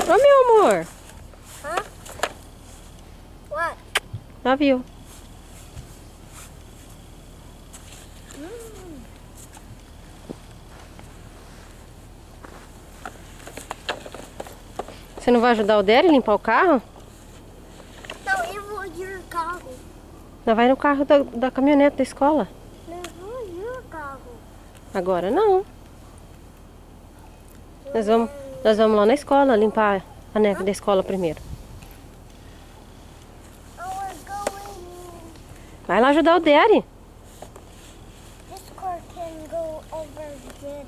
Ô, meu amor. Huh? What? Love you. Você não vai ajudar o Derry a limpar o carro? Não, eu vou ir no carro. Não, vai no carro da caminhonete da escola. Não vou ir no carro. Agora não. Nós vamos lá na escola limpar a neve da escola primeiro. Vai lá ajudar o Derry. This car can go over there.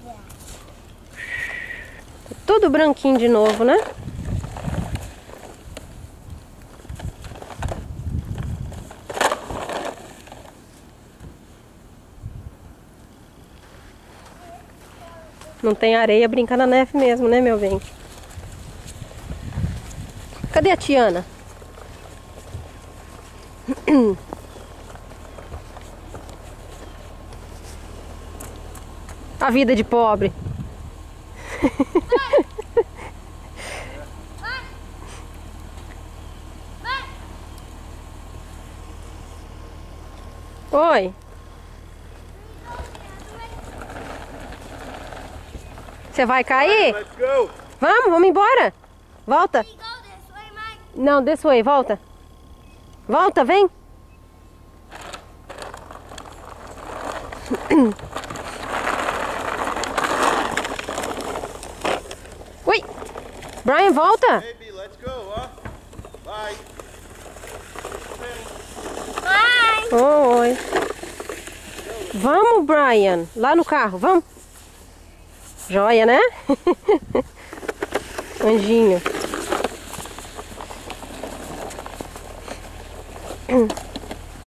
Tudo branquinho de novo, né? Não tem areia, brinca na neve mesmo, né, meu bem? Cadê a Tiana? A vida de pobre. Oi. Você vai cair? Vamos embora. Volta. Não, this way, volta. Volta, vem. Ui. Brian, volta. Baby, let's go, huh? Bye. Bye. Oi. Vamos, Brian. Lá no carro, vamos. Joia, né? Anjinho.